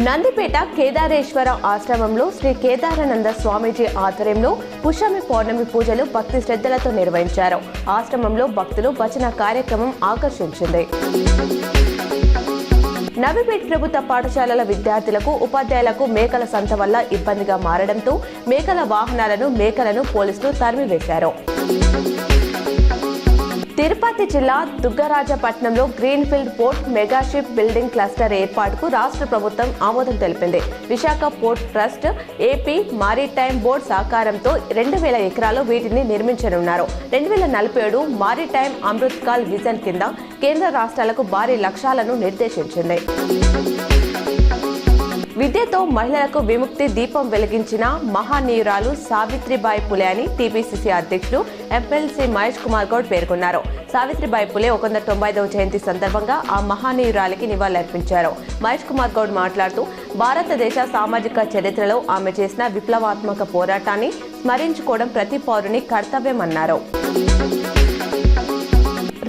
నందిపేట కేదారేశ్వర ఆశ్రమంలో శ్రీ కేదారానంద స్వామీజీ ఆధ్వర్యంలో పుష్యమి పౌర్ణమి పూజలు భక్తి శ్రద్ధలతో నిర్వహించారు. ఆశ్రమంలో భక్తులు భజన కార్యక్రమం ఆకర్షించింది. నవీపేట్ ప్రభుత్వ పాఠశాలల విద్యార్థులకు ఉపాధ్యాయులకు మేకల సంత వల్ల ఇబ్బందిగా మారడంతో మేకలను పోలీసులు తరిమివేశారు. తిరుపతి జిల్లా దుగ్గరాజపట్నంలో greenfield port mega ship building cluster ఏర్పాటుకు రాష్ట్ర ప్రభుత్వం ఆమోదం తెలిపింది. Visakha port trust, AP maritime board సహకారంతో 2000 ఎకరాల్లో వీటిని నిర్మించనున్నారు. 2047 మారిటైమ్ అమృత్కాల్ విజన్ కింద కేంద్ర రాష్ట్రాలకు భారీ లక్ష్యాలను నిర్దేశించింది. విద్యతో మహిళలకు విముక్తి దీపం వెలిగించిన మహానీయురాలు సావిత్రిబాయి పులే అని టీపీసీసీ అధ్యక్షుడు ఎమ్మెల్సీ మహేష్ కుమార్ గౌడ్ పేర్కొన్నారు. సావిత్రిబాయి పులే 195వ జయంతి సందర్భంగా ఆ మహానీయురాలికి నివాళులర్పించారు. మహేష్ కుమార్ గౌడ్ మాట్లాడుతూ భారతదేశ సామాజిక చరిత్రలో ఆమె చేసిన విప్లవాత్మక పోరాటాన్ని స్మరించుకోవడం ప్రతి పౌరుని కర్తవ్యమన్నారు.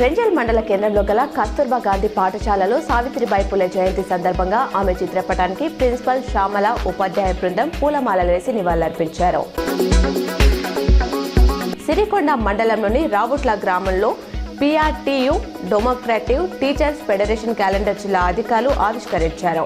రెంజల్ మండల కేంద్రంలో గల కస్తూర్బా గాంధీ పాఠశాలలో సావిత్రిబాయి పులే జయంతి సందర్భంగా ఆమె చిత్రపటానికి ప్రిన్సిపల్ శ్యామల, ఉపాధ్యాయ బృందం పూలమాలలు వేసి నివాళులర్పించారు. సిరికొండ మండలంలోని రావుట్ల గ్రామంలో PRTU democratic teachers federation calendar జిల్లా అధికారులు ఆవిష్కరించారు.